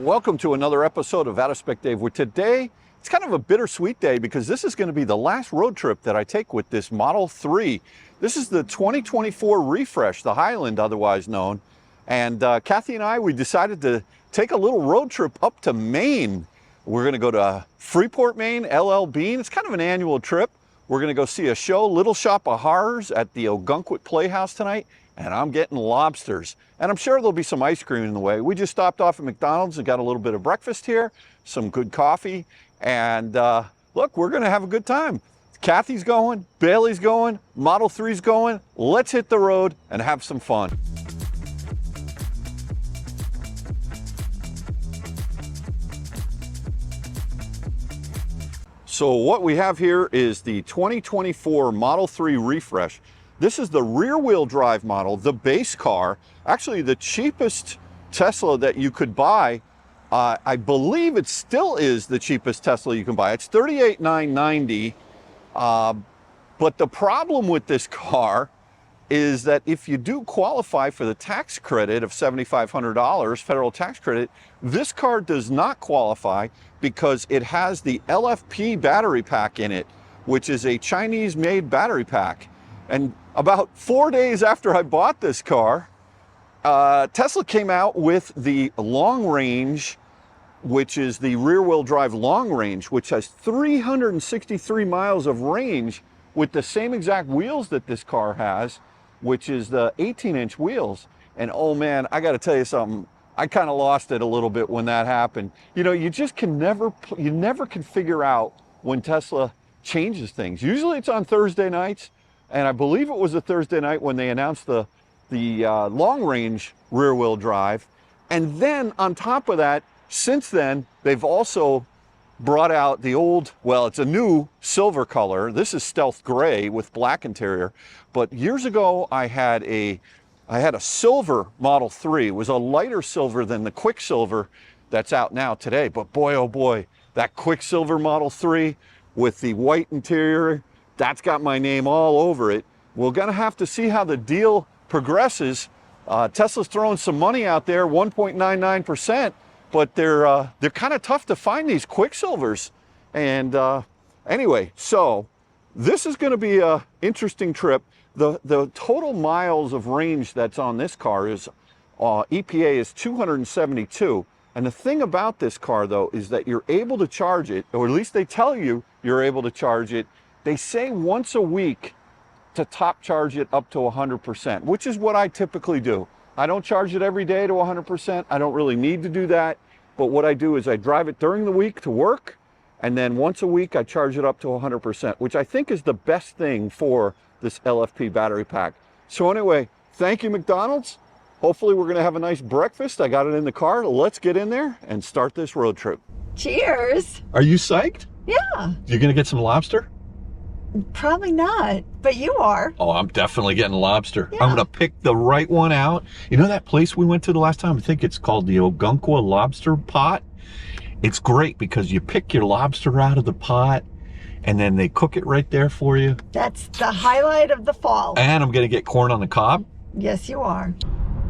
Welcome to another episode of Out of Spec Dave, where today it's kind of a bittersweet day because this is going to be the last road trip that I take with this Model 3. This is the 2024 refresh, the Highland otherwise known. And Kathy and I, we decided to take a little road trip up to Maine. We're going to go to Freeport, Maine, LL Beane. It's kind of an annual trip. We're going to go see a show, Little Shop of Horrors, at the Ogunquit Playhouse tonight. And I'm getting lobsters. And I'm sure there'll be some ice cream in the way. We just stopped off at McDonald's and got a little bit of breakfast here, some good coffee, and look, we're gonna have a good time. Kathy's going, Bailey's going, Model 3's going. Let's hit the road and have some fun. So what we have here is the 2024 Model 3 refresh. This is the rear-wheel drive model, the base car, actually the cheapest Tesla that you could buy. I believe it still is the cheapest Tesla you can buy. It's $38,990. But the problem with this car is that if you do qualify for the tax credit of $7,500, federal tax credit, this car does not qualify because it has the LFP battery pack in it, which is a Chinese-made battery pack. And about 4 days after I bought this car, Tesla came out with the long range, which is the rear-wheel drive long range, which has 363 miles of range with the same exact wheels that this car has, which is the 18-inch wheels. And oh man, I got to tell you something. I kind of lost it a little bit when that happened. You know, you just can never can figure out when Tesla changes things. Usually it's on Thursday nights. And I believe it was a Thursday night when they announced the long-range rear-wheel drive. And then on top of that, since then, they've also brought out the old, well, it's a new silver color. This is stealth gray with black interior. But years ago, I had a silver Model 3. It was a lighter silver than the Quicksilver that's out now today. But boy, oh boy, that Quicksilver Model 3 with the white interior, that's got my name all over it. We're gonna have to see how the deal progresses. Tesla's throwing some money out there, 1.99%, but they're kind of tough to find, these Quicksilvers. And anyway, so this is gonna be an interesting trip. The total miles of range that's on this car is, EPA is 272. And the thing about this car though, is that you're able to charge it, or at least they tell you you're able to charge it. They say once a week to top charge it up to 100%, which is what I typically do. I don't charge it every day to 100%. I don't really need to do that. But what I do is I drive it during the week to work, and then once a week I charge it up to 100%, which I think is the best thing for this LFP battery pack. So anyway, thank you, McDonald's. Hopefully we're gonna have a nice breakfast. I got it in the car. Let's get in there and start this road trip. Cheers. Are you psyched? Yeah. You're gonna get some lobster? Probably not, but you are. Oh, I'm definitely getting lobster. Yeah. I'm gonna pick the right one out. You know that place we went to the last time? I think it's called the Ogunquit Lobster Pot. It's great because you pick your lobster out of the pot and then they cook it right there for you. That's the highlight of the fall. And I'm gonna get corn on the cob. Yes, you are.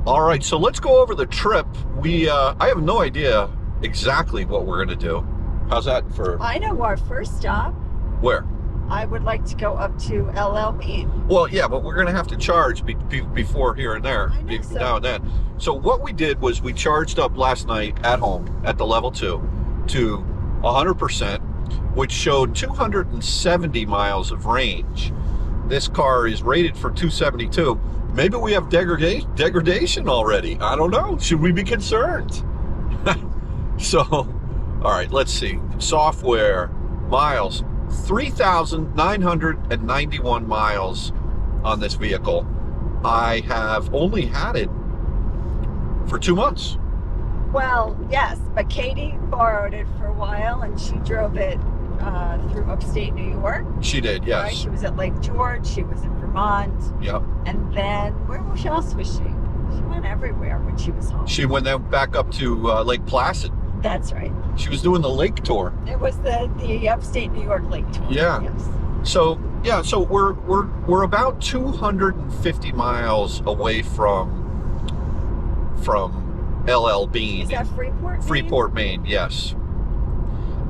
All right, so let's go over the trip. I have no idea exactly what we're gonna do. How's that for? I know our first stop. Where? I would like to go up to LL Beane. Well, yeah, but we're going to have to charge before here and there, I know, now and then. So what we did was we charged up last night at home at the level 2 to 100%, which showed 270 miles of range. This car is rated for 272. Maybe we have degradation already. I don't know. Should we be concerned? So, all right, let's see. Software, miles. 3,991 miles on this vehicle. I have only had it for 2 months. Well, yes, but Katie borrowed it for a while and she drove it through upstate New York. She did, yes. Right? She was at Lake George, she was in Vermont. Yep. And then, where else was she? She went everywhere when she was home. She went back up to Lake Placid. That's right. She was doing the lake tour. It was the upstate New York lake tour. Yeah. Yes. So yeah, so we're about 250 miles away from LL Beane. Is that Freeport, Maine? Freeport, Maine, yes.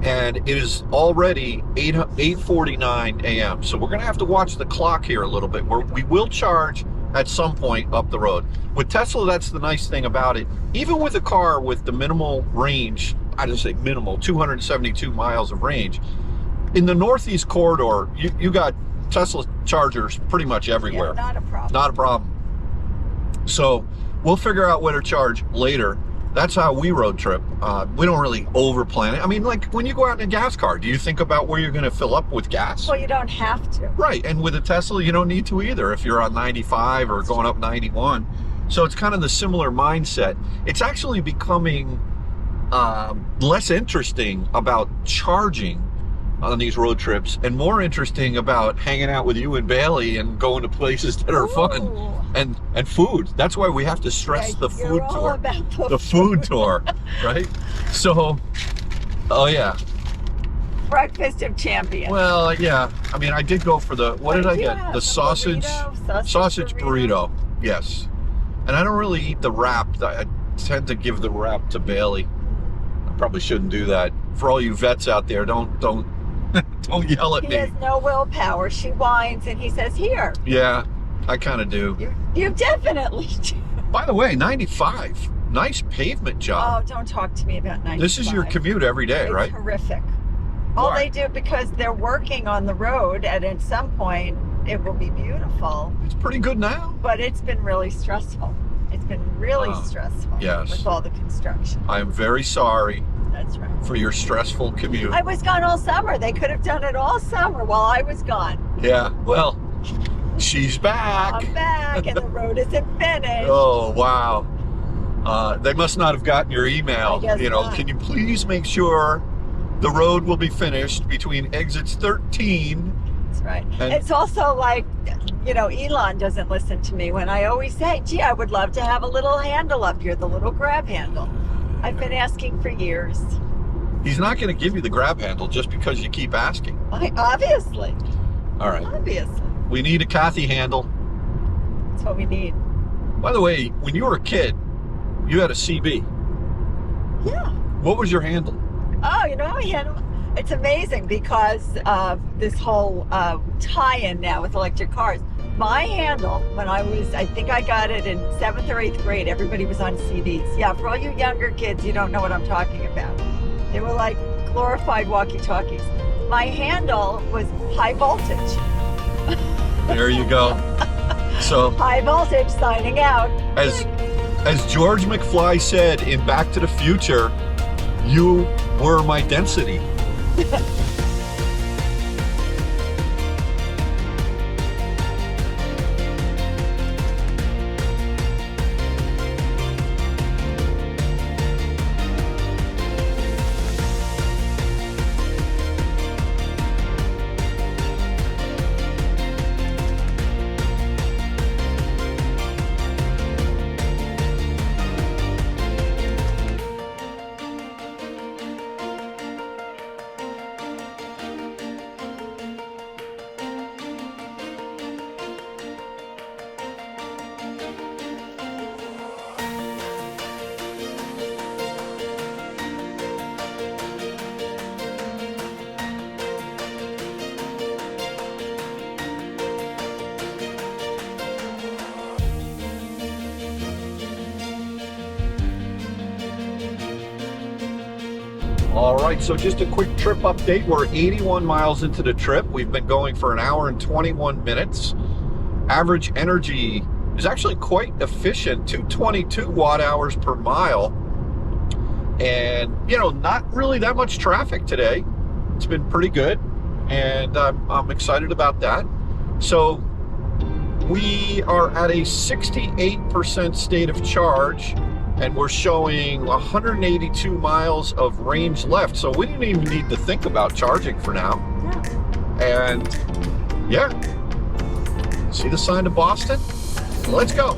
And it is already 8:49 a.m. So we're going to have to watch the clock here a little bit. We will charge at some point up the road. With Tesla, that's the nice thing about it. Even with a car with the minimal range, I just say minimal, 272 miles of range, in the Northeast corridor, you got Tesla chargers pretty much everywhere. Yeah, not a problem. Not a problem. So we'll figure out where to charge later. That's how we road trip. We don't really over plan it. I mean, like when you go out in a gas car, do you think about where you're going to fill up with gas? Well, you don't have to. Right. And with a Tesla, you don't need to either if you're on 95 or going up 91. So it's kind of the similar mindset. It's actually becoming less interesting about charging on these road trips and more interesting about hanging out with you and Bailey and going to places that are fun and food. That's why we have to stress the food tour. The food tour, right? So, oh yeah. Breakfast of champions. Well, yeah. I mean, I did go for the, what did I get? Have? The sausage burrito. Yes. And I don't really eat the wrap. I tend to give the wrap to Bailey. I probably shouldn't do that. For all you vets out there, don't yell at me. He has no willpower. She whines and he says, here. Yeah, I kind of do. You definitely do. By the way, 95. Nice pavement job. Oh, don't talk to me about 95. This is your commute every day, it's right? Horrific. All they do, because they're working on the road, and at some point it will be beautiful. It's pretty good now. But it's been really stressful. It's been really stressful. Yes. With all the construction. I am very sorry. That's right. For your stressful commute. I was gone all summer. They could have done it all summer while I was gone. Yeah, well, she's back. I'm back, and the road isn't finished. Oh, wow. They must not have gotten your email. I guess not. Can you please make sure the road will be finished between exits 13. That's right. It's also like, Elon doesn't listen to me when I always say, gee, I would love to have a little handle up here, the little grab handle. I've been asking for years. He's not going to give you the grab handle just because you keep asking. Obviously. All right. Obviously. We need a Kathy handle. That's what we need. By the way, when you were a kid, you had a CB. Yeah. What was your handle? Oh, it's amazing because of this whole tie-in now with electric cars. My handle, when I think I got it in 7th or 8th grade, everybody was on CDs. Yeah, for all you younger kids, you don't know what I'm talking about. They were like glorified walkie-talkies. My handle was high voltage. There you go. So high voltage signing out. As George McFly said in Back to the Future, you were my density. All right, so just a quick trip update. We're 81 miles into the trip. We've been going for an hour and 21 minutes. Average energy is actually quite efficient, 222 watt hours per mile. And, not really that much traffic today. It's been pretty good, and I'm excited about that. So we are at a 68% state of charge, and we're showing 182 miles of range left. So we didn't even need to think about charging for now. Yeah. And yeah, see the sign to Boston? Let's go.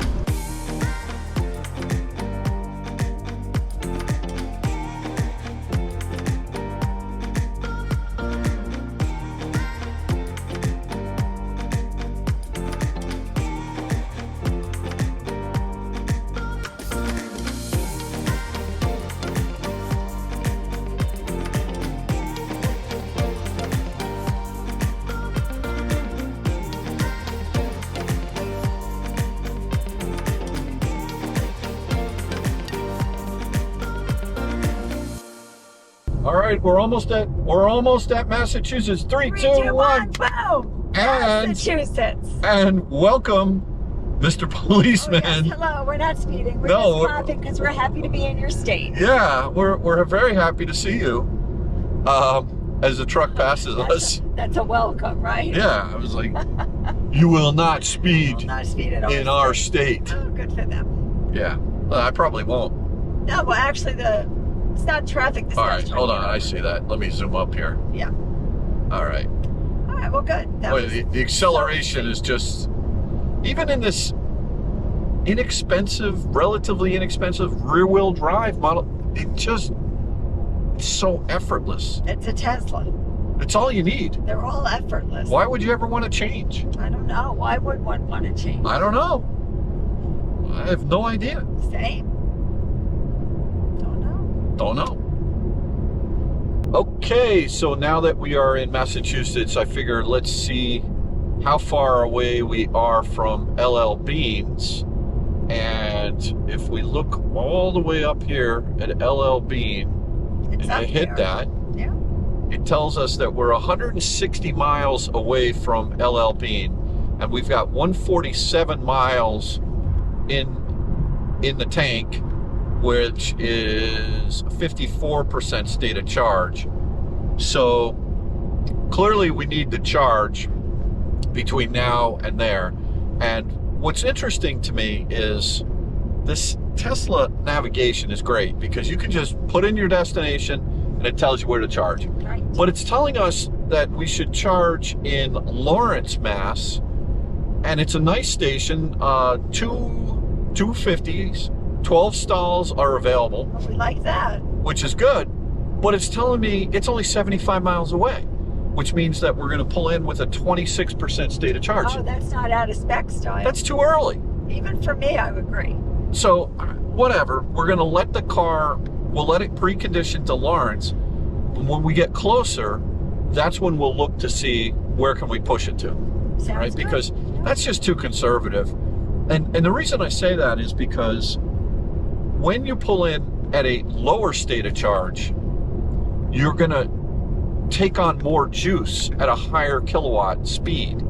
All right, we're almost at Massachusetts. 3, 2, 1. Boom! And Massachusetts. and welcome, Mr. Policeman. Oh, yes. Hello, we're not speeding. We're No, just laughing because we're happy to be in your state. Yeah, we're very happy to see you. As the truck passes us. That's a welcome, right? Yeah, I was like, you will not speed, Not speed at all. in our state. Oh, good for them. Yeah, well, I probably won't. No, well, actually, it's not traffic. All right, hold on. I see that. Let me zoom up here. Yeah. All right. All right, well, good. The acceleration is just, even in this relatively inexpensive rear-wheel drive model, it's so effortless. It's a Tesla. It's all you need. They're all effortless. Why would you ever want to change? I don't know. Why would one want to change? I don't know. I have no idea. Same. Don't know. Okay, so now that we are in Massachusetts, I figured let's see how far away we are from LL Beane's. And if we look all the way up here at LL Beane, It's and up I hit there. that, Yeah. it tells us that we're 160 miles away from LL Beane, and we've got 147 miles in the tank, which is 54% state of charge. So clearly we need to charge between now and there. And what's interesting to me is this Tesla navigation is great because you can just put in your destination and it tells you where to charge. Right. But it's telling us that we should charge in Lawrence, Mass. And it's a nice station, 250s, 12 stalls are available, Well, we like that. which is good, but it's telling me it's only 75 miles away, which means that we're going to pull in with a 26% state of charge. Oh, that's not out of spec style. That's too early. Even for me, I would agree. So whatever, we're going to let the car, we'll let it precondition to Lawrence. When we get closer, that's when we'll look to see where can we push it to. Sounds Right? good. Because that's just too conservative. And the reason I say that is because when you pull in at a lower state of charge, you're going to take on more juice at a higher kilowatt speed.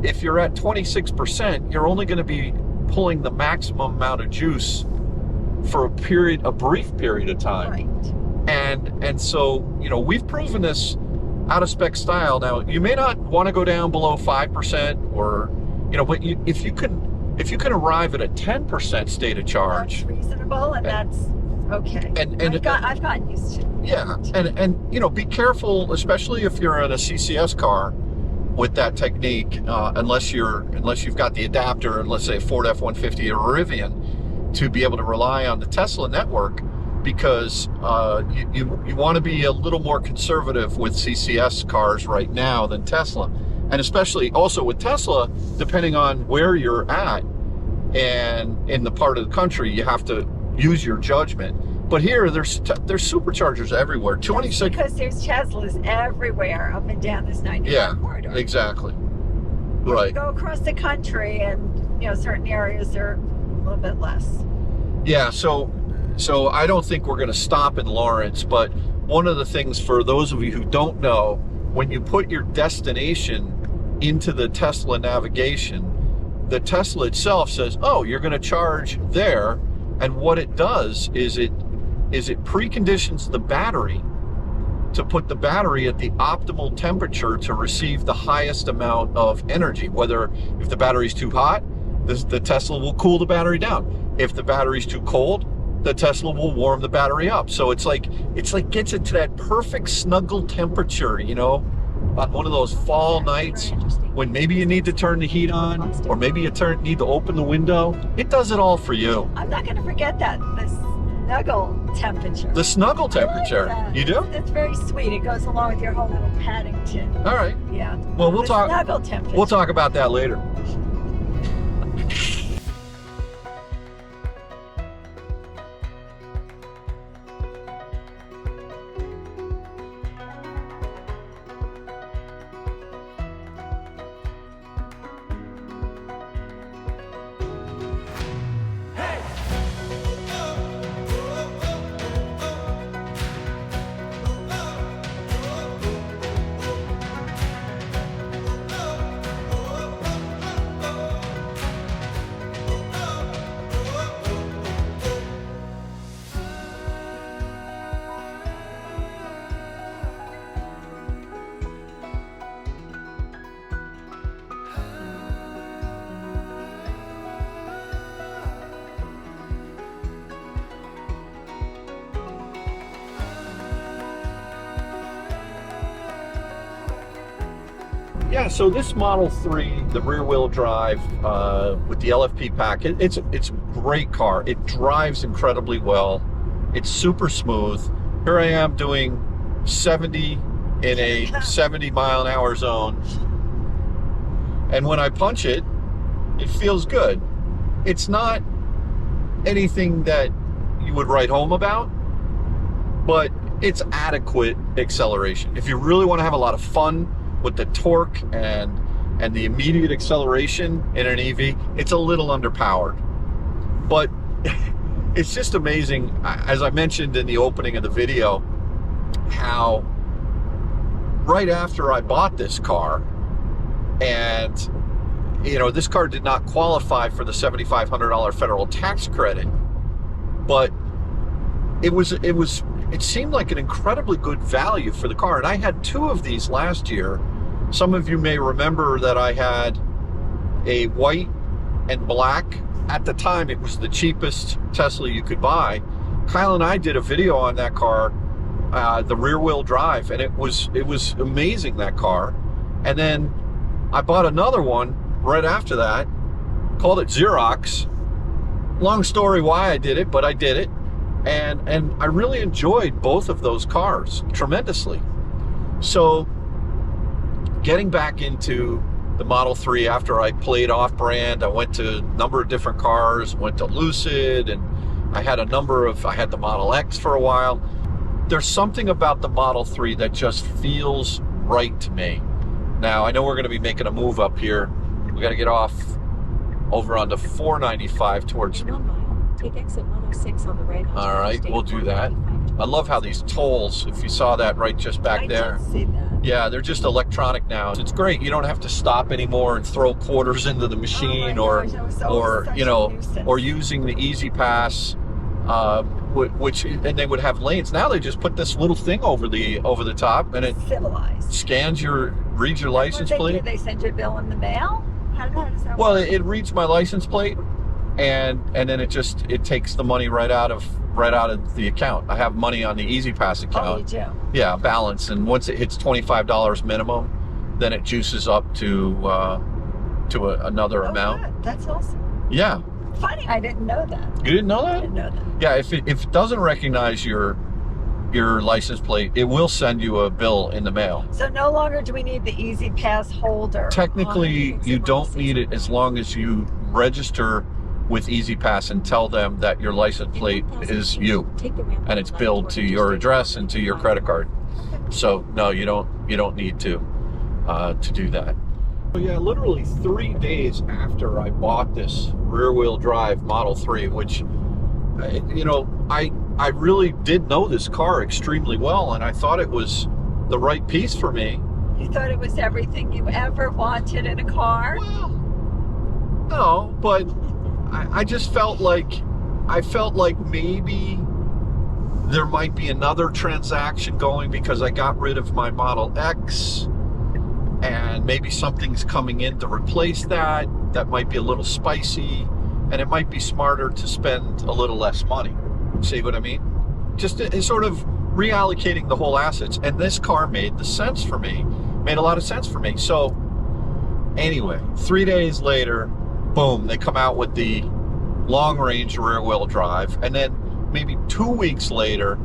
If you're at 26%, you're only going to be pulling the maximum amount of juice for a brief period of time. Right. And so, we've proven this out of spec style. Now, you may not want to go down below 5% or, but if you can arrive at a 10% state of charge. That's reasonable, and that's okay. And I've gotten used to it. Yeah, and be careful, especially if you're in a CCS car with that technique, unless you've got the adapter, let's say Ford F-150 or Rivian, to be able to rely on the Tesla network, because you want to be a little more conservative with CCS cars right now than Tesla. And especially also with Tesla, depending on where you're at and in the part of the country, you have to use your judgment. But here, there's superchargers everywhere. 26. Because there's Teslas everywhere up and down this 95 corridor. Exactly. You Right. go across the country, and certain areas are a little bit less. Yeah. So I don't think we're going to stop in Lawrence. But one of the things for those of you who don't know, when you put your destination into the Tesla navigation, the Tesla itself says, "Oh, you're going to charge there," and what it does is it preconditions the battery to put the battery at the optimal temperature to receive the highest amount of energy. Whether if the battery's too hot, the Tesla will cool the battery down. If the battery's too cold, the Tesla will warm the battery up. So it's like gets it to that perfect snuggle temperature, on one of those fall nights when maybe you need to turn the heat on, or maybe you need to open the window. It does it all for you. I'm not going to forget that, the snuggle temperature. The snuggle temperature. I like that. You do? That's very sweet. It goes along with your whole little Paddington. All right. Yeah. Well, we'll talk. Snuggle temperature. We'll talk about that later. Yeah, so this Model 3, the rear-wheel drive with the LFP pack, it's a great car. It drives incredibly well. It's super smooth. Here I am doing 70 in a 70-mile-an-hour zone. And when I punch it, it feels good. It's not anything that you would write home about, but it's adequate acceleration. If you really want to have a lot of fun with the torque and the immediate acceleration in an EV, it's a little underpowered. But it's just amazing, as I mentioned in the opening of the video, how right after I bought this car, and this car did not qualify for the $7,500 federal tax credit, but it seemed like an incredibly good value for the car. And I had 2 of these last year. Some of you may remember that I had a white and black. At the time, it was the cheapest Tesla you could buy. Kyle and I did a video on that car, the rear-wheel drive, and it was amazing, that car. And then I bought another one right after that, called it Xerox. Long story why I did it, but I did it. And I really enjoyed both of those cars tremendously. So getting back into the Model 3 after I played off-brand, I went to a number of different cars, went to Lucid, and I had the Model X for a while. There's something about the Model 3 that just feels right to me. Now, I know we're going to be making a move up here. We got to get off over onto 495 towards... Take exit 106 on the right. All right, we'll do that. I love how these tolls, if you saw that right just back there. I did see that. Yeah, they're just electronic now. It's great. You don't have to stop anymore and throw quarters into the machine, or using the Easy Pass, which and they would have lanes. Now they just put this little thing over the top, and it reads your license plate. They send you a bill in the mail. How does that Well, work? it reads my license plate, and then it takes the money right out of the account. I have money on the Easy Pass account. Oh, you do? Yeah, balance, and once it hits $25 minimum, then it juices up to another amount. Good. That's awesome. Yeah. Funny, I didn't know that. You didn't know that? I didn't know that. Yeah, if it doesn't recognize your license plate, it will send you a bill in the mail. So no longer do we need the Easy Pass holder. Technically, you don't need it as long as you register with Easy Pass and tell them that your license plate is you, and it's billed to your address and to your credit card. So no, you don't need to do that. So yeah, literally 3 days after I bought this rear-wheel drive Model 3, which I really did know this car extremely well, and I thought it was the right piece for me. You thought it was everything you ever wanted in a car? Well, no, but I just felt like maybe there might be another transaction going, because I got rid of my Model X, and maybe something's coming in to replace that might be a little spicy, and it might be smarter to spend a little less money. See what I mean? Just sort of reallocating the whole assets. And this car made a lot of sense for me. So anyway, 3 days later, boom, they come out with the long-range rear-wheel drive. And then maybe 2 weeks later,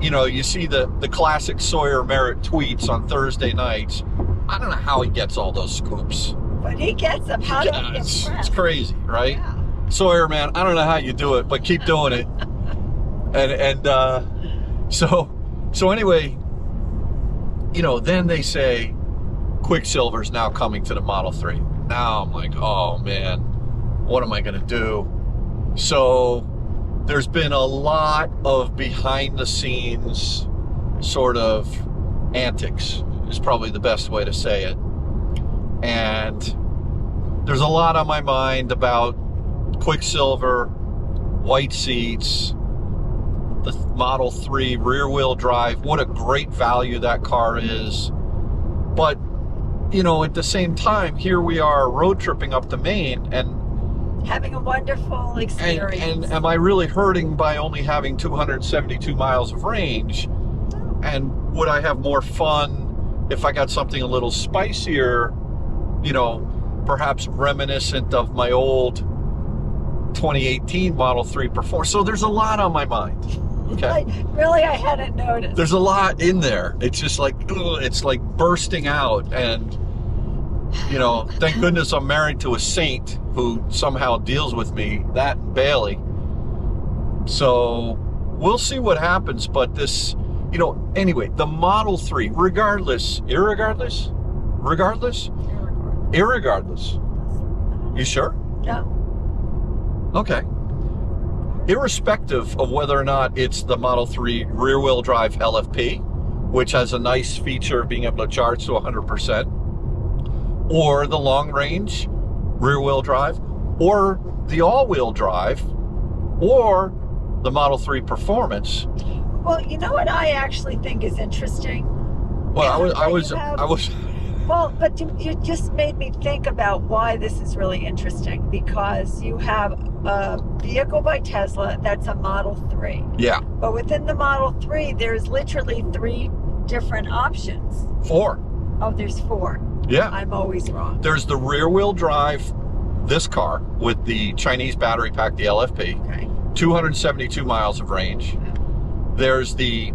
you see the classic Sawyer Merritt tweets on Thursday nights. I don't know how he gets all those scoops. But he gets them. How do you It's crazy, right? Yeah. Sawyer, man, I don't know how you do it, but keep doing it. So anyway, then they say Quicksilver's now coming to the Model 3. Now I'm like, oh man, what am I gonna do? So there's been a lot of behind the scenes sort of antics, is probably the best way to say it. And there's a lot on my mind about Quicksilver, white seats, the Model 3 rear-wheel drive. What a great value that car is. But, at the same time, here we are road tripping up to Maine and having a wonderful experience. And am I really hurting by only having 272 miles of range? And would I have more fun if I got something a little spicier, you know, perhaps reminiscent of my old 2018 Model 3 Performance. So there's a lot on my mind. Okay. Really, I hadn't noticed. There's a lot in there. It's just like, ugh, it's like bursting out. And, you know, thank goodness I'm married to a saint who somehow deals with me, that and Bailey. So we'll see what happens. But this, you know, anyway, the Model 3, irregardless, you sure? Yeah. Okay. Irrespective of whether or not it's the Model 3 rear-wheel drive LFP, which has a nice feature of being able to charge to 100%, or the long-range rear-wheel drive, or the all-wheel drive, or the Model 3 Performance. Well, you know what I actually think is interesting? Well, I was. Well, but you just made me think about why this is really interesting, because you have a vehicle by Tesla that's a Model 3. Yeah. But within the Model 3, there's literally 3 different options. 4. Oh, there's 4. Yeah. I'm always wrong. There's the rear-wheel drive, this car, with the Chinese battery pack, the LFP. Okay. 272 miles of range. There's the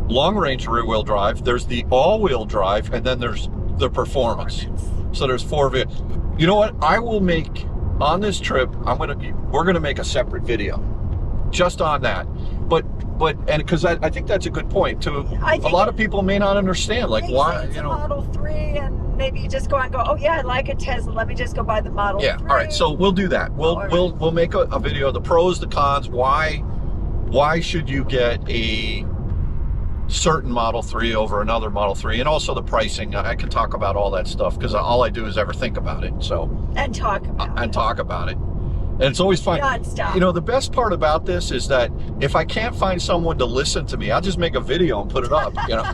long-range rear-wheel drive, there's the all-wheel drive, and then there's the performance. So there's 4 vehicles. You know what? I will make, on this trip, we're gonna make a separate video just on that. But and because I think that's a good point too. A lot of people may not understand, like, why, it's you a know. Model 3, and maybe you just go and go, oh yeah, I like a Tesla, let me just go buy the Model 3. Yeah, all right, so we'll do that. We'll make a video, the pros, the cons, why should you get a certain Model 3 over another Model 3, and also the pricing. I can talk about all that stuff because all I do is ever think about it. So and talk about it. And it's always fun. Non-stop. You know, the best part about this is that if I can't find someone to listen to me, I'll just make a video and put it up. You know,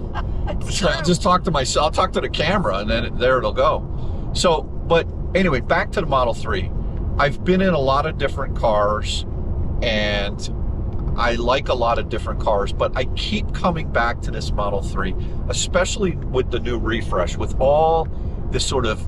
so I'll just talk to myself. I'll talk to the camera, and then there it'll go. So, but anyway, back to the Model 3. I've been in a lot of different cars, and I like a lot of different cars, but I keep coming back to this Model 3, especially with the new refresh, with all this sort of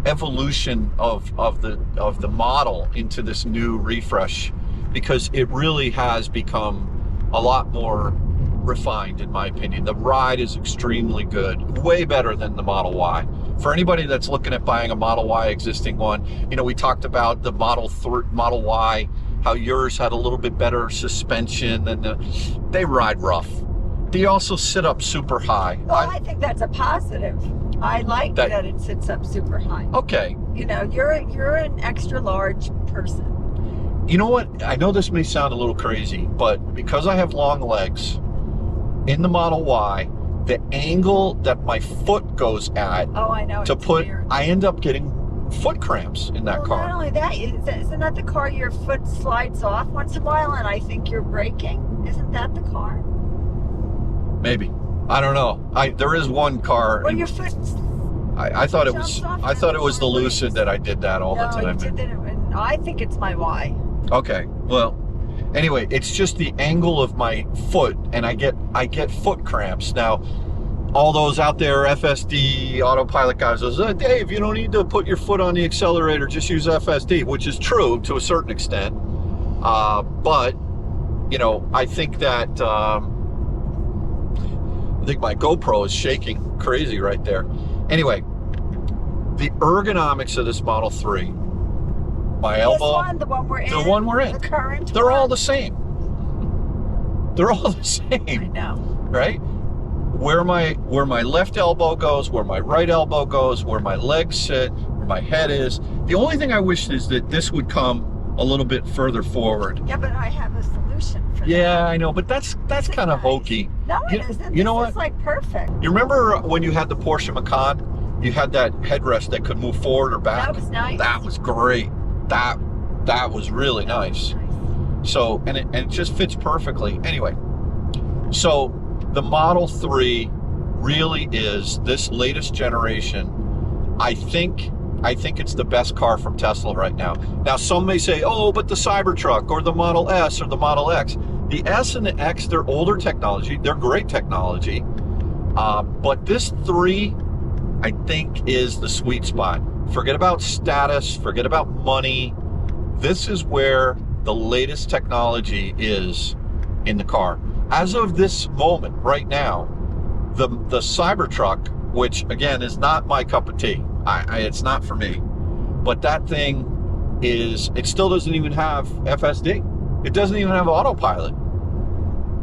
evolution of the model into this new refresh, because it really has become a lot more refined, in my opinion. The ride is extremely good, way better than the Model Y. For anybody that's looking at buying a Model Y, existing one, you know, we talked about the Model Y, how yours had a little bit better suspension, and they ride rough. They also sit up super high. Well, I think that's a positive. I like that it sits up super high. Okay. You know, you're an extra large person. You know what? I know this may sound a little crazy, but because I have long legs, in the Model Y, the angle that my foot goes at I end up getting foot cramps in that car. Not only that, isn't that the car your foot slides off once in a while and I think you're braking? Isn't that the car? Maybe. I don't know. There is one car. Well, your foot. I thought it was the Lucid that I did that all the time. No, you did it, and I think it's my Y. Okay. Well, anyway, it's just the angle of my foot, and I get foot cramps. Now, all those out there, FSD, autopilot guys, Dave, you don't need to put your foot on the accelerator, just use FSD, which is true to a certain extent. But, you know, I think that, I think my GoPro is shaking crazy right there. Anyway, the ergonomics of this Model 3, my elbow, the one we're in, the current, they're all the same. They're all the same. I know. Right? Where my left elbow goes, where my right elbow goes, where my legs sit, where my head is. The only thing I wish is that this would come a little bit further forward. Yeah, but I have a solution for that. Yeah, I know, but that's kind of hokey. No, it isn't. You know what? It's like perfect. You remember when you had the Porsche Macan? You had that headrest that could move forward or back. That was nice. That was great. That was really nice. So, and it just fits perfectly. Anyway, so the Model 3 really is this latest generation. I think it's the best car from Tesla right now. Now, some may say, oh, but the Cybertruck or the Model S or the Model X. The S and the X, they're older technology. They're great technology. But this 3, I think, is the sweet spot. Forget about status, forget about money. This is where the latest technology is in the car. As of this moment, right now, the Cybertruck, which again is not my cup of tea. It's not for me. But that thing it still doesn't even have FSD. It doesn't even have autopilot.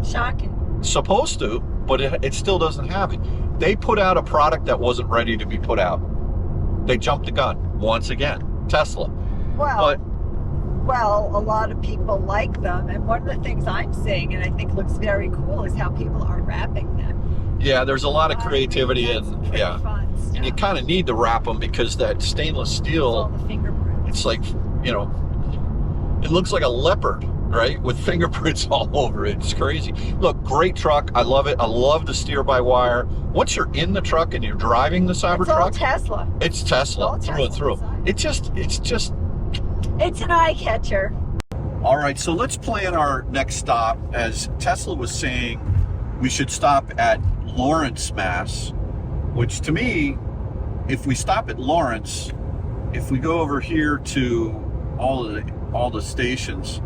Shocking. It's supposed to, but it still doesn't have it. They put out a product that wasn't ready to be put out. They jumped the gun once again. Tesla. Well, a lot of people like them, and one of the things I'm seeing, and I think looks very cool, is how people are wrapping them. Yeah, there's a lot of creativity That's and pretty fun stuff. and you kind of need to wrap them because that stainless All steel, the fingerprints. it's like, it looks like a leopard, right? With fingerprints all over it. It's crazy. Look, great truck. I love it. I love the steer-by-wire. Once you're in the truck and you're driving the Cybertruck, It's all Tesla. it's Tesla all through and Tesla through. inside. It's just. It's an eye catcher. All right, so let's plan our next stop. As Tesla was saying, we should stop at Lawrence, Mass, which to me, if we stop at Lawrence, if we go over here to all the stations,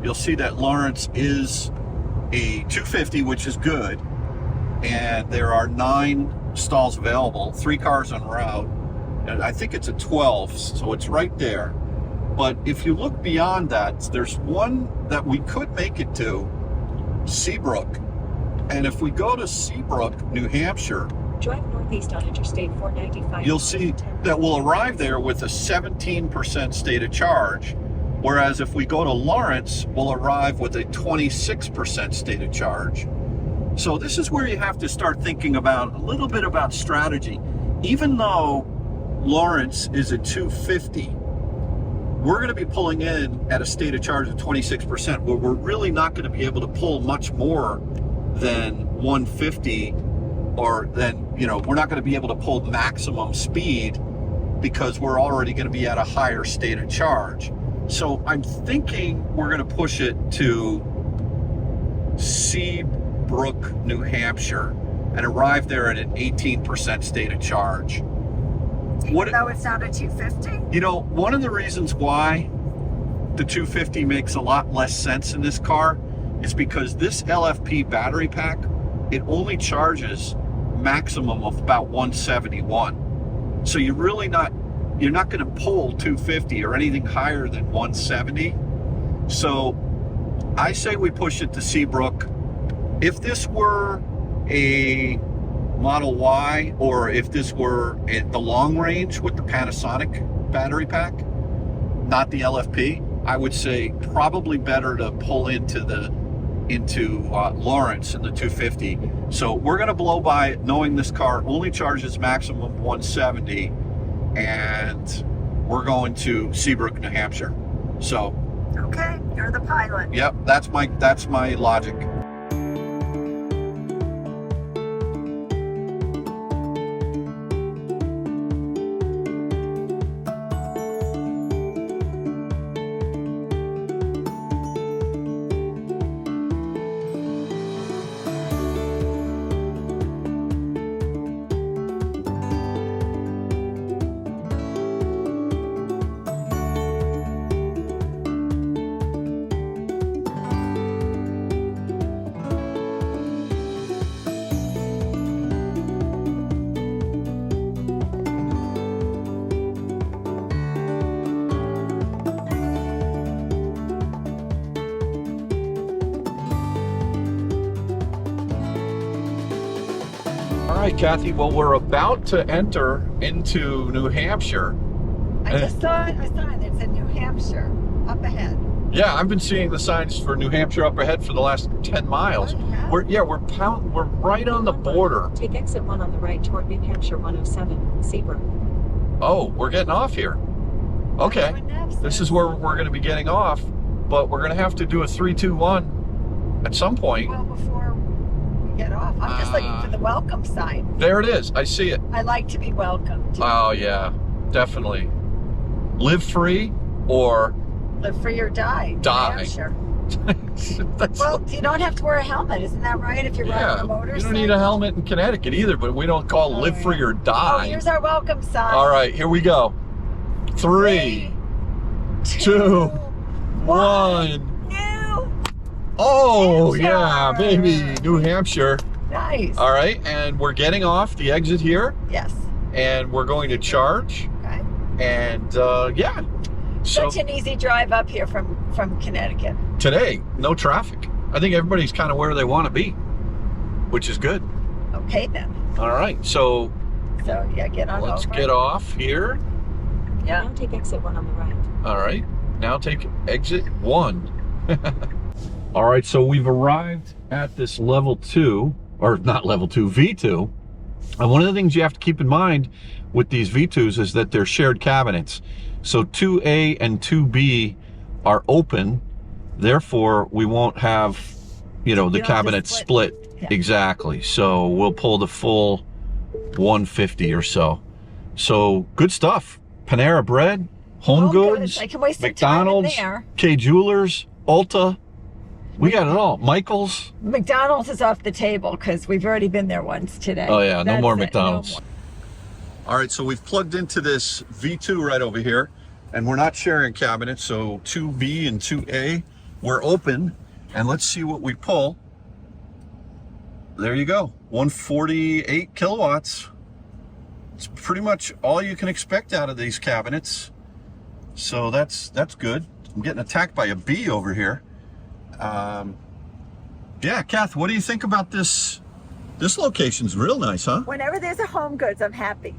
you'll see that Lawrence is a 250, which is good, and there are 9 stalls available, 3 cars en route, and I think it's a 12, so it's right there. But if you look beyond that, there's one that we could make it to, Seabrook. And if we go to Seabrook, New Hampshire, Drive northeast on Interstate 495. you'll see that we'll arrive there with a 17% state of charge. Whereas if we go to Lawrence, we'll arrive with a 26% state of charge. So this is where you have to start thinking about a little bit about strategy. Even though Lawrence is a 250, we're going to be pulling in at a state of charge of 26%, where we're really not going to be able to pull much more than 150, or then, we're not going to be able to pull maximum speed because we're already going to be at a higher state of charge. So I'm thinking we're going to push it to Seabrook, New Hampshire, and arrive there at an 18% state of charge. No, it's not a 250. One of the reasons why the 250 makes a lot less sense in this car is because this LFP battery pack, it only charges maximum of about 171. So you're not going to pull 250 or anything higher than 170. So I say we push it to Seabrook. If this were a Model Y, or if this were the long range with the Panasonic battery pack, not the LFP, I would say probably better to pull into Lawrence in the 250. So we're going to blow by it knowing this car only charges maximum 170, and we're going to Seabrook, New Hampshire. So Okay, you're the pilot. yep, that's my logic. All right, Kathy, well, we're about to enter into New Hampshire. I just saw a sign that said New Hampshire up ahead. Yeah, I've been seeing the signs for New Hampshire up ahead for the last 10 miles. Oh, yeah? We're right on the border. Take exit 1 on the right toward New Hampshire 107, Seabrook. Oh, we're getting off here. Okay, this is where we're going to be getting off, but we're going to have to do a 3-2-1 at some point. Well, before we get off, I'm just looking for the welcome sign. There it is. I see it. I like to be welcomed. Oh, yeah, definitely. Live free or Live free or die. New Die. Hampshire. Well, you don't have to wear a helmet, isn't that right? If you're riding a motorcycle. You don't need a helmet in Connecticut either, but we don't call live free or Oh, die. here's our welcome sign. All right, here we go. 3, 2, 1. New. Oh, Hampshire. yeah, baby. New Hampshire. Nice. All right, and we're getting off the exit here, Yes. and we're going to charge. Okay. And yeah. So Such an easy drive up here from Connecticut. today, no traffic. I think everybody's kind of where they want to be, which is good. Okay then. All right, so So yeah, get on let's over. get off here. Yeah. Now take exit 1 on the right. All right, now take exit 1. All right, so we've arrived at this level 2, or not level 2, V2. And one of the things you have to keep in mind with these V2s is that they're shared cabinets. So 2A and 2B are open, therefore we won't have, the don't have to cabinets split. Yeah. Exactly. So we'll pull the full 150 or so. So good stuff. Panera Bread, Home Goods, I can waste some time in McDonald's, there. K Jewelers, Ulta. We got it all. Michael's. McDonald's is off the table because we've already been there once today. Oh yeah, no That's more it, no McDonald's. more. All right, so we've plugged into this V2 right over here, and we're not sharing cabinets, so 2B and 2A, we're open, and let's see what we pull. There you go, 148 kilowatts. It's pretty much all you can expect out of these cabinets, so that's good. I'm getting attacked by a bee over here. Yeah, Kath, what do you think about this? This location's real nice, huh? Whenever there's a Home Goods, I'm happy.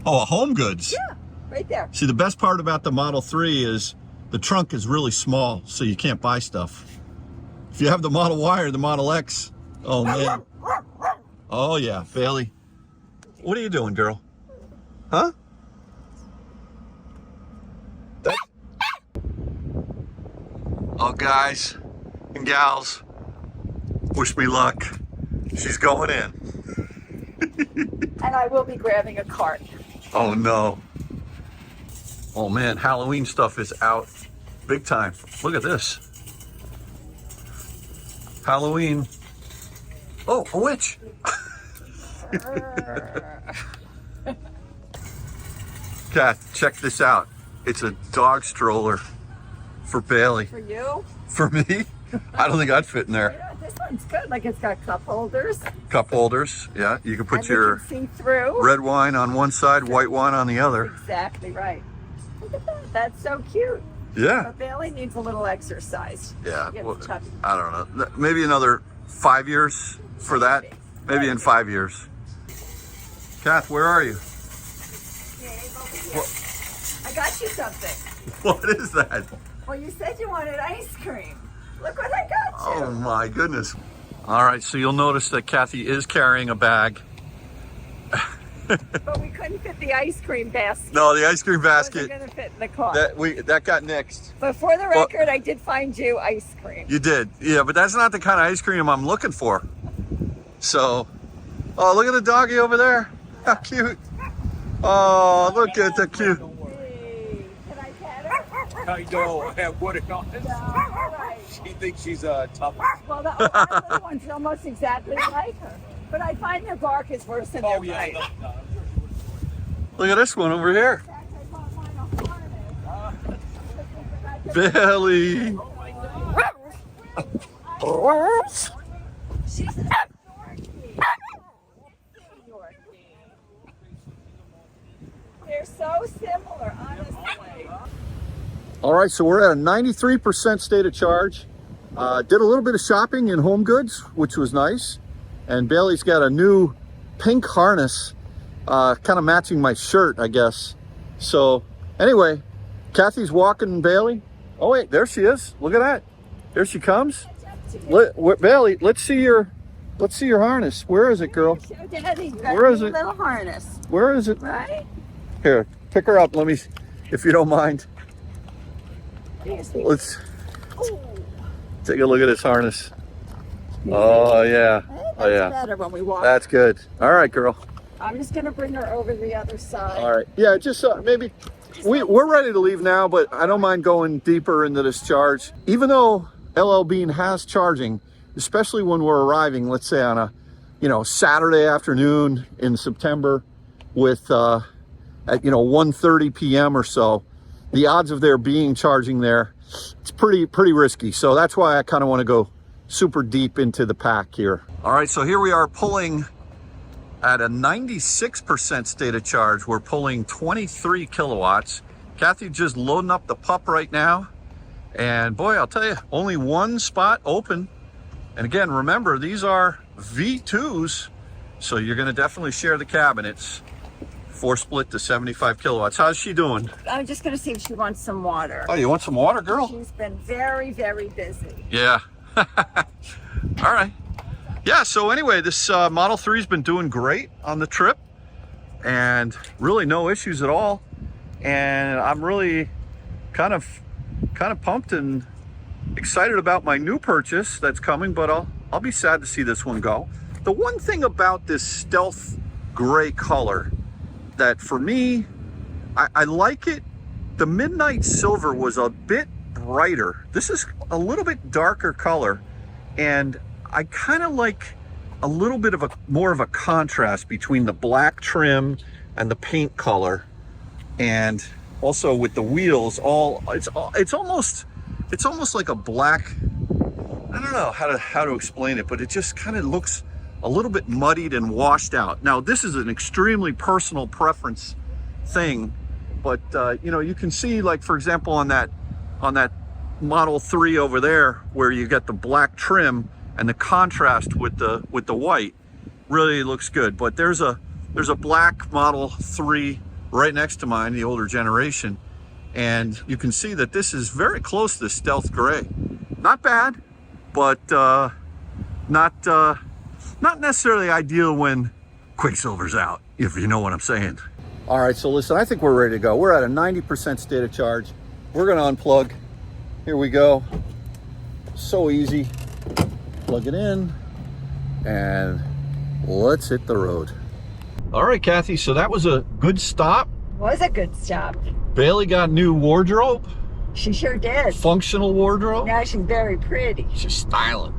Oh, a Home Goods. Yeah, right there. See, the best part about the Model 3 is the trunk is really small, so you can't buy stuff. If you have the Model Y or the Model X, oh man. Oh yeah, Bailey. What are you doing, girl? Huh? Oh, guys and gals, wish me luck. She's going in. And I will be grabbing a cart. Oh no. Oh man, Halloween stuff is out big time. Look at this. Halloween. Oh, a witch. Kath, check this out. It's a dog stroller for Bailey. For you? For me? I don't think I'd fit in there. Yeah, this one's good. Like it's got cup holders. Cup holders, yeah. You can put And you your can see through. red wine on one side, white wine on the other. Exactly right. Look at that. That's so cute. Yeah. But Bailey needs a little exercise. Yeah, She gets well, chubby. I don't know. Maybe another 5 years for that. Maybe in 5 years. Kath, where are you? Dave, over here. I got you something. What is that? Well, you said you wanted ice cream. Look what I got you. Oh my goodness. All right, so you'll notice that Kathy is carrying a bag. But we couldn't fit the ice cream basket. No, the ice cream It basket, wasn't going to fit in the car. that got nixed. But for the record, I did find you ice cream. You did. Yeah, but that's not the kind of ice cream I'm looking for. So, oh, look at the doggy over there. How cute. Oh, look at the cute. Hey, can I pet her? I don't have what it on. No, all right. She thinks she's tough. Well, the other one's almost exactly like her. But I find their bark is worse than their Oh yeah. bite. No. Look at this one over here. In fact, I bought mine a harness. Billy. She's a Yorkie. They're so similar, honestly. All right, so we're at a 93% state of charge. Did a little bit of shopping in Home Goods, which was nice. And Bailey's got a new pink harness, kind of matching my shirt, I guess. So anyway, Kathy's walking Bailey. Oh wait, there she is. Look at that. Here she comes. Bailey, let's see your harness. Where is it, girl? Show Daddy. You got Where a is new it? little harness, Where is it? right? Here, pick her up. Let me, if you don't mind. Yes. Let's Ooh. take a look at this harness. Oh yeah. That's Oh yeah. better when we walk. That's good. All right, girl. I'm just gonna bring her over the other side. All right. Yeah, just maybe we're ready to leave now, but I don't mind going deeper into this charge. Even though LL Beane has charging, especially when we're arriving, let's say on a, Saturday afternoon in September with, at, 1:30 p.m. or so, the odds of there being charging there, it's pretty risky. So that's why I kind of want to go super deep into the pack here. All right, so here we are pulling at a 96% state of charge. We're pulling 23 kilowatts. Kathy just loading up the pup right now. And boy, I'll tell you, only one spot open. And again, remember, these are V2s, so you're gonna definitely share the cabinets. 4-split to 75 kilowatts. How's she doing? I'm just going to see if she wants some water. Oh, you want some water, girl? She's been very, very busy. Yeah. All right. Yeah, so anyway, this Model 3's been doing great on the trip and really no issues at all. And I'm really kind of pumped and excited about my new purchase that's coming, but I'll be sad to see this one go. The one thing about this stealth gray color that for me, I like it. The midnight silver was a bit brighter. This is a little bit darker color, and I kind of like a little bit of more of a contrast between the black trim and the paint color, and also with the wheels. It's almost like a black. I don't know how to explain it, but it just kind of looks a little bit muddied and washed out. Now, this is an extremely personal preference thing, but you can see, like, for example, on that Model 3 over there, where you get the black trim and the contrast with the white, really looks good. But there's a black Model 3 right next to mine, the older generation, and you can see that this is very close to stealth gray. Not bad, but not necessarily ideal when Quicksilver's out, if you know what I'm saying. All right, so listen, I think we're ready to go. We're at a 90% state of charge. We're gonna unplug. Here we go. So easy. Plug it in, and let's hit the road. All right, Kathy, so that was a good stop. Was a good stop. Bailey got new wardrobe. She sure did. Functional wardrobe. Now she's very pretty. She's styling.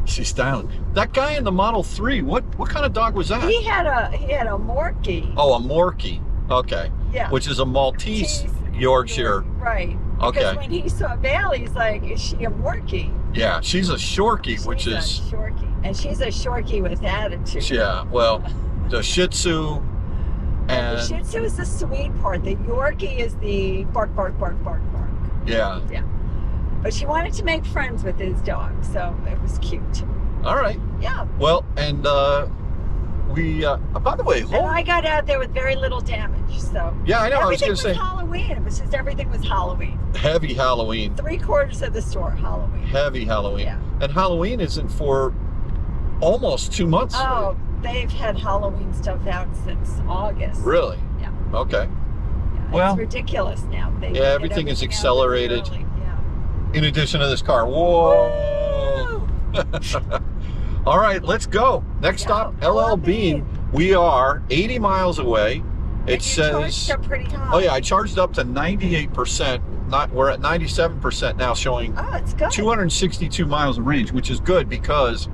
She's styling. That guy in the Model 3, what kind of dog was that? He had a Morkie. Oh, a Morkie. Okay. Yeah. Which is a Maltese Yorkshire. Right. Okay. Because when he saw Bailey, he's like, is she a Morkie? Yeah, she's a Shorkie, which is... She's a Shorkie. And she's a Shorkie with attitude. Yeah, well, the Shih Tzu and... The Shih Tzu is the sweet part. The Yorkie is the bark, bark, bark, bark, bark. Yeah. Yeah. But she wanted to make friends with his dog, so it was cute. All right. Yeah. Well, and we, by the way, and I got out there with very little damage, so. Yeah, I know. I was going to say. Halloween. It was just everything was Halloween. Heavy Halloween. 3/4 of the store, Halloween. Heavy Halloween. Yeah. And Halloween isn't for almost 2 months. Oh, they've had Halloween stuff out since August. Really? Yeah. Okay. Yeah, well, it's ridiculous now. Yeah, everything is accelerated. Yeah. In addition to this car. Whoa! All right, let's go. Next stop, LL Beane. We are 80 miles away. It says. Charged up pretty high. Oh yeah, I charged up to 98%. We're at 97% now, showing oh, it's good. 262 miles of range, which is good because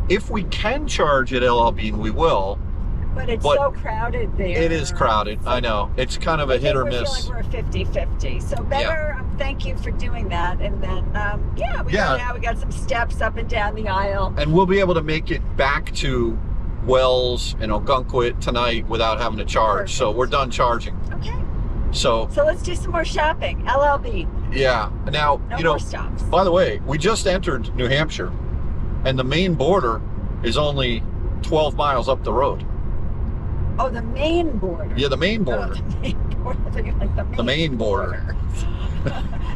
if we can charge at LL Beane, we will. But it's so crowded there. It is crowded. I know. It's kind of a hit or miss. We're 50-50. So better. Thank you for doing that. And then, we got some steps up and down the aisle. And we'll be able to make it back to Wells and Ogunquit tonight without having to charge. Perfect. So we're done charging. Okay. So let's do some more shopping. LL Beane. Yeah. Now, no more stops. By the way, we just entered New Hampshire, and the Maine border is only 12 miles up the road. Oh, the Maine border. Yeah, the Maine border. Oh, the Maine border. I think like the Maine border.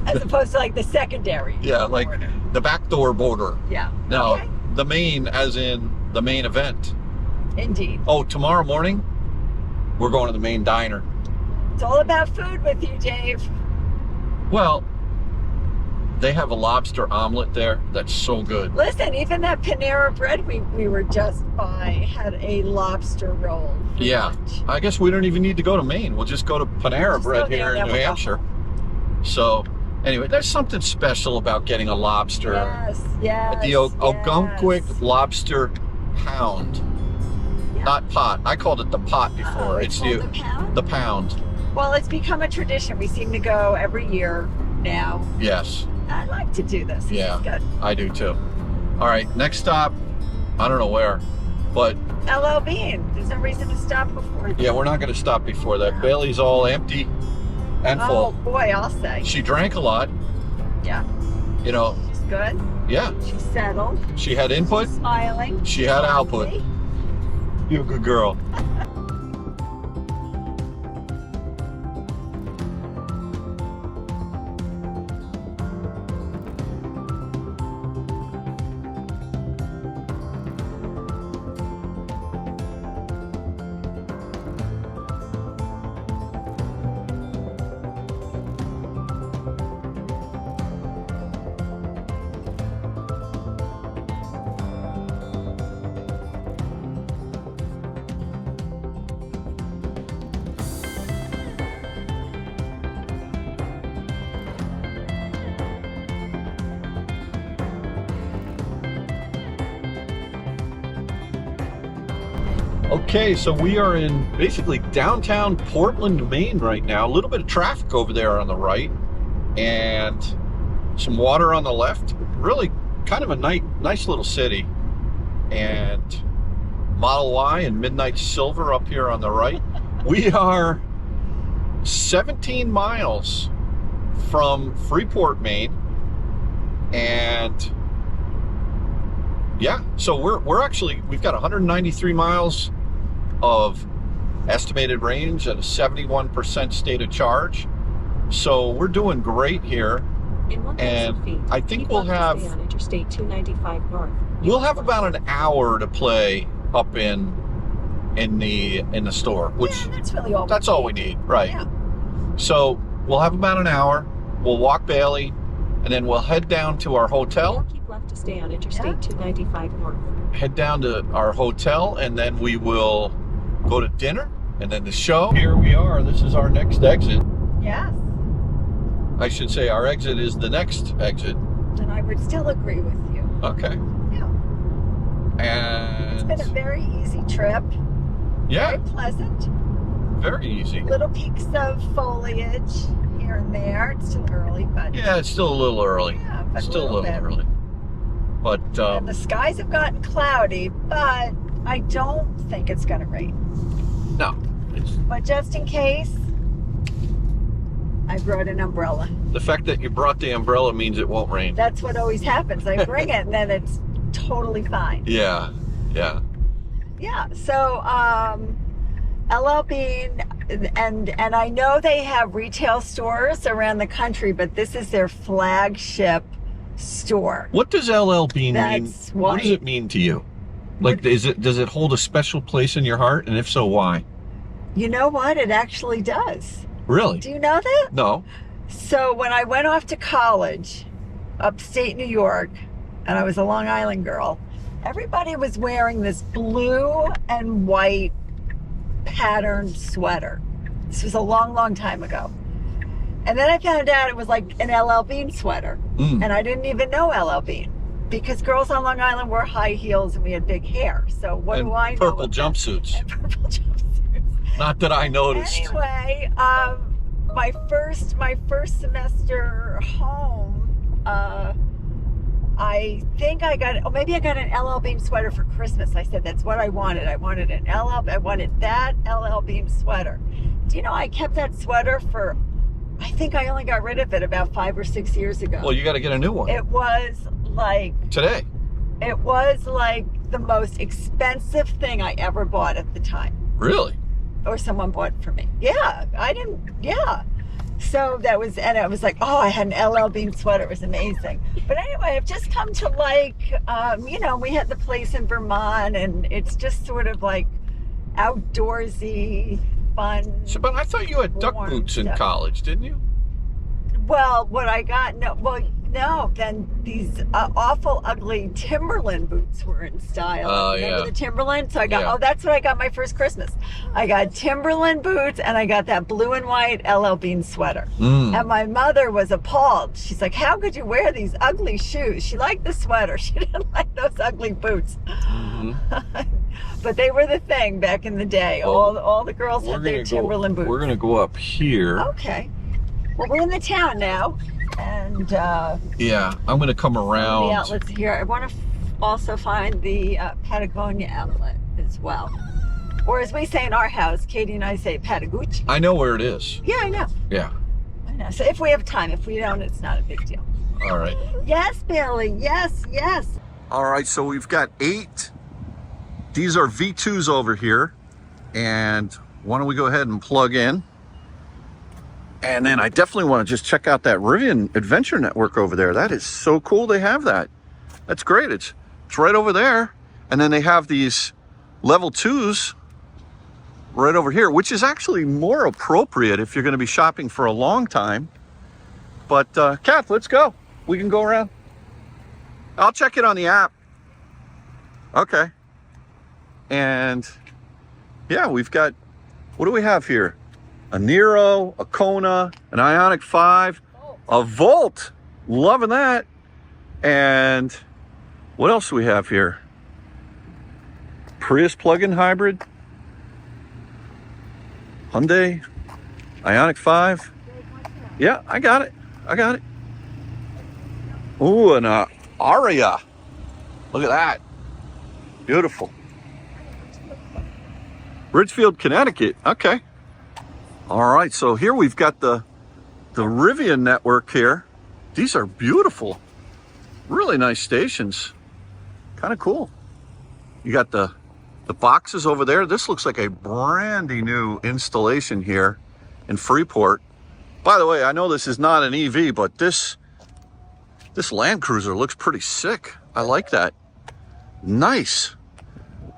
As opposed to like the secondary. Yeah, like border. The backdoor border. Yeah. No, okay. The Maine as in the main event. Indeed. Oh, tomorrow morning, we're going to the Maine Diner. It's all about food with you, Dave. Well, they have a lobster omelet there that's so good. Listen, even that Panera Bread we were just by had a lobster roll. Yeah. Lunch. I guess we don't even need to go to Maine. We'll just go to Panera Bread here in New Hampshire. So, Anyway, there's something special about getting a lobster Yes. at the Ogunquit Lobster Pound. Yeah. Not pot. I called it the pot before. Oh, it's called the pound? The pound. Well, it's become a tradition. We seem to go every year now. Yes. I like to do this. Yeah. It's good. I do too. All right, next stop. I don't know where, but LL Beane. There's no reason to stop before. yeah, we're not going to stop before that. Bailey's all empty and Oh full. boy, I'll say. She drank a lot. Yeah. You know, She's good. yeah. She's settled. She had input. She's smiling. She had output. Healthy. You're a good girl. Okay, so we are in basically downtown Portland, Maine right now. A little bit of traffic over there on the right and some water on the left. Really kind of a nice little city. And Model Y and Midnight Silver up here on the right. We are 17 miles from Freeport, Maine. And yeah, so we've got 193 miles of estimated range and a 71% state of charge. So we're doing great here. In 1,000 And feet, I think keep we'll left to have- stay on Interstate 295 north. We'll have about an hour to play up in the store, which Yeah, that's really all. that's all we need, right? Yeah. So we'll have about an hour. We'll walk Bailey, and then we'll head down to our hotel. Keep left to stay on Interstate 295 north. Head down to our hotel, and then we will go to dinner, and then the show. Here we are. This is our next exit. Yes. I should say our exit is the next exit. And I would still agree with you. Okay. Yeah. It's been a And very easy trip. yeah, Very pleasant. very easy. Little peaks of foliage here and there. It's still early, but Yeah, it's still a little early. yeah, but Still a little bit. early. But And the skies have gotten cloudy, but I don't think it's going to rain. no, it's But just in case, I brought an umbrella. the fact that you brought the umbrella means it won't rain. That's what always happens. I bring it and then it's totally fine. Yeah, yeah. Yeah. So, LL Beane, and I know they have retail stores around the country, but this is their flagship store. What does LL Beane mean? That's What why- does it mean to you? Like, does it hold a special place in your heart? And if so, why? You know what? It actually does. Really? Do you know that? No. So when I went off to college, upstate New York, and I was a Long Island girl, everybody was wearing this blue and white patterned sweater. This was a long, long time ago. And then I found out it was like an LL Beane sweater. Mm. And I didn't even know LL Beane because girls on Long Island wore high heels and we had big hair. So what And do I know? purple about- jumpsuits. And purple jumpsuits. Not that I noticed. Anyway, my first semester home, I think I got, maybe I got an LL Beane sweater for Christmas. I said that's what I wanted. I wanted that LL Beane sweater. Do you know I kept that sweater for? I think I only got rid of it about 5 or 6 years ago. Well, you got to get a new one It was like today. the most expensive thing I ever bought at the time. Really? Or someone bought for me. Yeah, yeah. So that was, and it was like, oh, I had an LL Beane sweater. It was amazing. But anyway, I've just come to like, we had the place in Vermont and it's just sort of like outdoorsy, fun. So, but I thought you had duck Warm boots in stuff. college, didn't you? Well, what I got, No, then these awful, ugly Timberland boots were in style. Oh, Remember yeah. the Timberland? So I got, Yeah. oh, that's what I got my first Christmas. I got Timberland boots and I got that blue and white LL Beane sweater. And my mother was appalled. She's like, how could you wear these ugly shoes? She liked the sweater. She didn't like those ugly boots. But they were the thing back in the day. Well, all the girls had their Timberland boots. We're going to go up here. Okay. Well, we're in the town now. And Yeah, I'm going to come around. the outlets here. I want to also find the Patagonia outlet as well. Or as we say in our house, Katie and I say Patagucci. I know where it is. Yeah, I know. Yeah. I know. So if we have time, if we don't, it's not a big deal. All right. Yes, Billy. Yes, yes. All right, so we've got 8. These are V2s over here. And why don't we go ahead and plug in? And then I definitely want to just check out that Rivian Adventure Network over there. That is so cool they have that. That's great. It's right over there. And then they have these level 2s right over here, which is actually more appropriate if you're going to be shopping for a long time. But Kath, let's go. We can go around. I'll check it on the app. Okay. And yeah, we've got, what do we have here? A Nero, a Kona, an Ioniq 5, a Volt. Loving that. And what else do we have here? Prius plug-in hybrid. Hyundai, Ioniq 5. Yeah, I got it. I got it. Ooh, an Aria. Look at that. Beautiful. Ridgefield, Connecticut. Okay. All right, so here we've got the Rivian network here. These are beautiful. Really nice stations. Kind of cool. You got the boxes over there. This looks like a brandy new installation here in Freeport. By the way, I know this is not an EV, but this Land Cruiser looks pretty sick. I like that. Nice.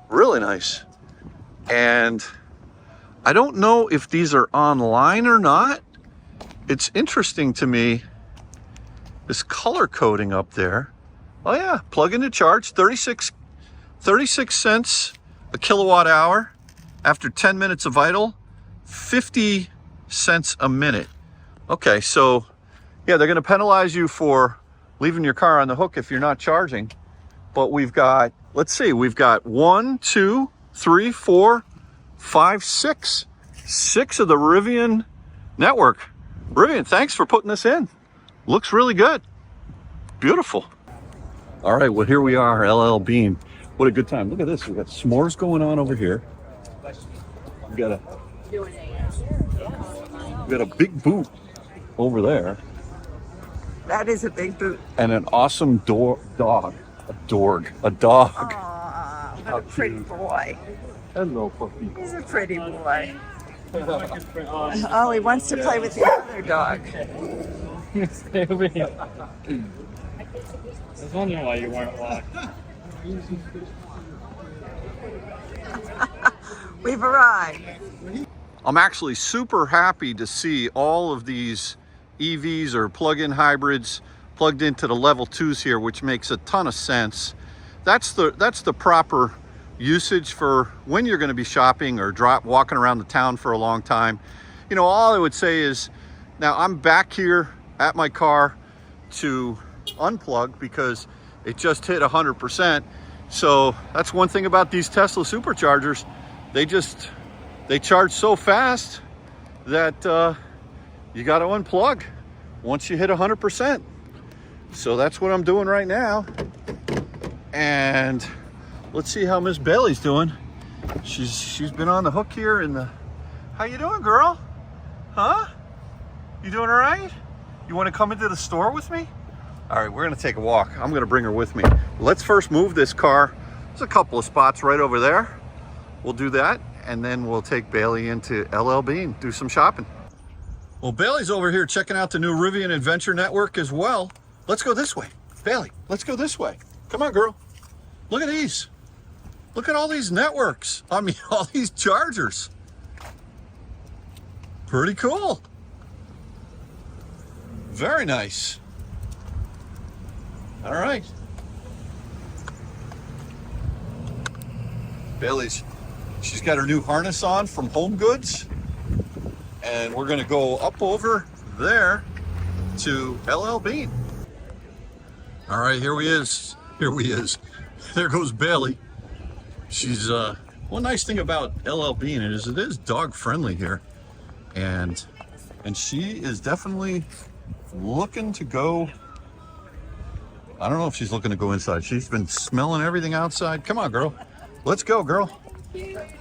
Really nice. And I don't know if these are online or not. It's interesting to me, this color coding up there. Oh yeah, plug in to charge, 36 cents a kilowatt hour. After 10 minutes of idle, 50 cents a minute. Okay, so yeah, they're gonna penalize you for leaving your car on the hook if you're not charging. But we've got, let's see, we've got 1, 2, 3, 4, 5, 6. 6 of the Rivian network. Rivian, thanks for putting this in. Looks really good. Beautiful. All right, well, here we are, LL Beane. What a good time. Look at this. We've got s'mores going on over here. We've got a big boot over there. That is a big boot. And an awesome dog. A dog. Aw, what a pretty boy. Hello, puppy. He's a pretty boy. Oh, he wants to play with the other dog. Stay over here. I was wondering why you weren't locked. We've arrived. I'm actually super happy to see all of these EVs or plug-in hybrids plugged into the level 2s here, which makes a ton of sense. That's the proper usage for when you're going to be shopping or walking around the town for a long time. You know, all I would say is, now I'm back here at my car to unplug because it just hit 100%. So that's one thing about these Tesla superchargers. They charge so fast that you got to unplug once you hit 100%. So that's what I'm doing right now. And let's see how Miss Bailey's doing. She's been on the hook here in the... How you doing, girl? Huh? You doing all right? You want to come into the store with me? All right, we're gonna take a walk. I'm gonna bring her with me. Let's first move this car. There's a couple of spots right over there. We'll do that, and then we'll take Bailey into LL Beane, do some shopping. Well, Bailey's over here checking out the new Rivian Adventure Network as well. Let's go this way. Bailey, let's go this way. Come on, girl. Look at these. Look at all these networks. I mean, all these chargers. Pretty cool. Very nice. All right. Bailey's, she's got her new harness on from Home Goods. And we're gonna go up over there to LL Beane. All right, here he is. There goes Bailey. She's, one nice thing about LL Beane is it is dog friendly here. And she is definitely looking to go. I don't know if she's looking to go inside. She's been smelling everything outside. Come on, girl. Let's go, girl.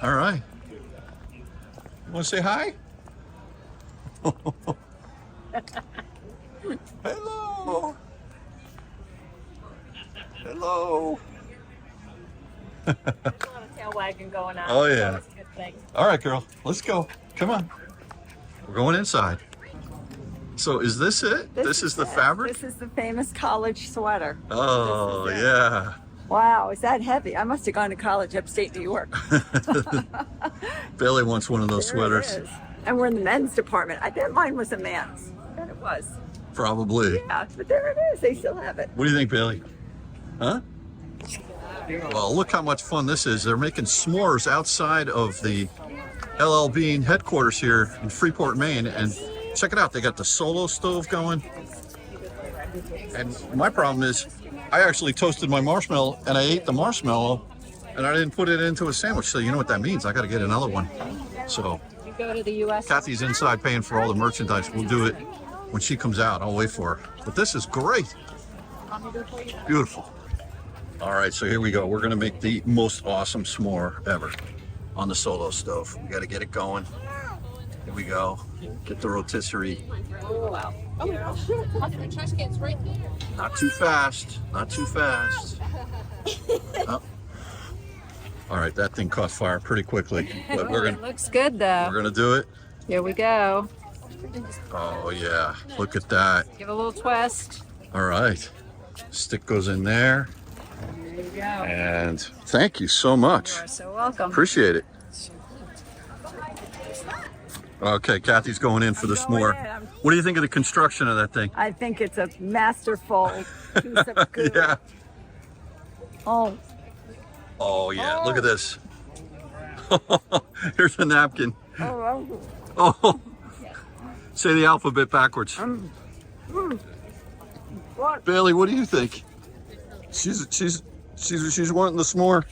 All right. You want to say hi? Hello. Hello. A tail wagging going on. Oh, yeah. That's a good thing. All right, girl. Let's go. Come on. We're going inside. So is this it? This is the fabric? This is the famous college sweater. Oh, This is it. yeah. Wow, is that heavy? I must have gone to college upstate New York. Bailey wants one of those There it sweaters. is. And we're in the men's department. I bet mine was a man's. I bet it was. Probably. Yeah, but there it is. They still have it. What do you think, Bailey? Huh? Well, look how much fun this is. They're making s'mores outside of the LL Beane headquarters here in Freeport, Maine. And check it out. They got the solo stove going. And my problem is I actually toasted my marshmallow and I ate the marshmallow and I didn't put it into a sandwich. So you know what that means. I got to get another one. So You go to the U.S. Kathy's inside paying for all the merchandise. We'll do it when she comes out. I'll wait for her. But this is great. Beautiful. All right, so here we go. We're gonna make the most awesome s'more ever on the solo stove. We gotta get it going. Here we go. Get the rotisserie. Not too fast. Not too fast. Oh. All right, that thing caught fire pretty quickly. But we're Looks good though. gonna do it. Here we go. Oh yeah, look at that. Give a little twist. All right, stick goes in there. There you go. And thank you so much. You're so welcome. Appreciate it. Okay, Kathy's going in for the s'more. in. What do you think of the construction of that thing? I think it's a masterful piece of goo. Yeah. Oh, Oh yeah, look at this. Here's a napkin. oh, Oh, say the alphabet backwards. what? Bailey, what do you think? She's wanting the s'more.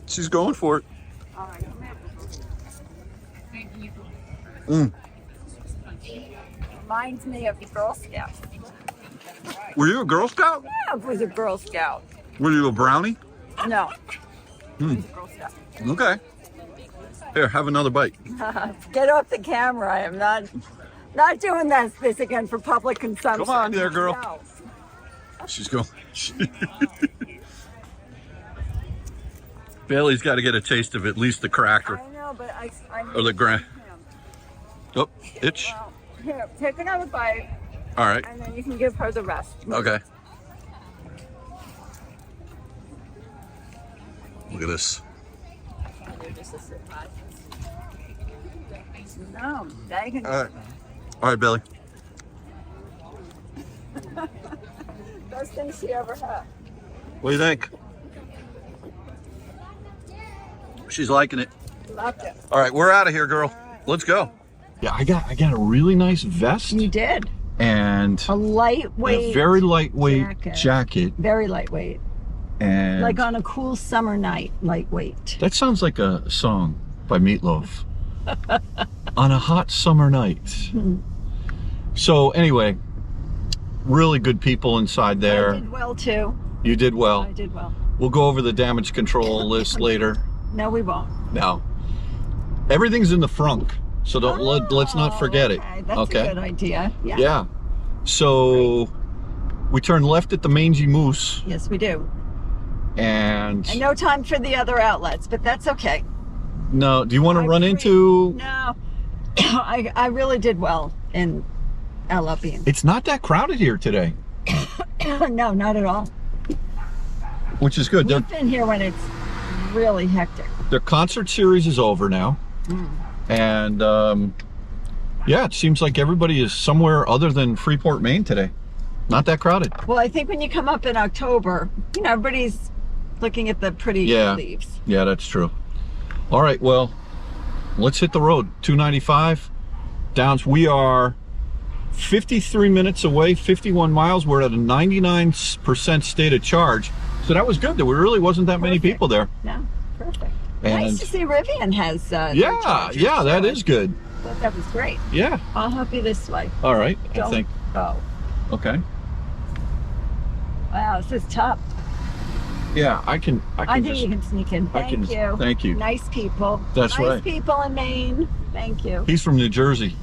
She's going for it. All right, come here. Mm. Reminds me of the Girl Scouts. Were you a Girl Scout? Yeah, it was a Girl Scout. Were you a brownie? No. Hmm. It was a Girl Scout. Okay. Here, have another bite. Get off the camera. I am not doing this again for public consumption. Come on there, girl. No. She's going. Bailey's got to get a taste of at least the cracker I know, but I or the gram. Oh, itch. Well, here, take another bite, All right. and then you can give her the rest. Okay. Look at this. No, they can. All right. All right, Bailey. Best thing she ever had. What do you think? She's liking it. Loved it. All right, we're out of here, girl. Let's go. Yeah, I got a really nice vest You did. and A lightweight. a very lightweight jacket. Very lightweight. And Like on a cool summer night, lightweight. that sounds like a song by Meatloaf. On a hot summer night. So anyway, really good people inside there. I did well too. You did well. I did well. We'll go over the damage control list later. No, we won't. Now, everything's in the frunk, so let's not forget it. Okay, that's a good idea. Yeah. Yeah. So we turn left at the Mangy Moose, Yes, we do. and And no time for the other outlets, but that's okay. no, do you want to run into? No. I really did well in LL Beane. It's not that crowded here today, No, not at all. which is good. We've been here when it's really hectic. Their concert series is over now, and yeah, it seems like everybody is somewhere other than Freeport, Maine today. Not that crowded. Well, I think when you come up in October, you know, everybody's looking at the pretty leaves. Yeah, that's true. All right, well, let's hit the road. 295 Downs. We are 53 minutes away, 51 miles. We're at a 99% state of charge. So that was good. There really wasn't that many people there. No, perfect. And nice to see Rivian has yeah, that is good. I thought that was great. Yeah. I'll help you this way. All right. Don't I think. go. Okay. Wow, this is tough. Yeah, I think you can sneak in. Thank you. Thank you. Nice people. That's right. Nice people in Maine. Thank you. He's from New Jersey.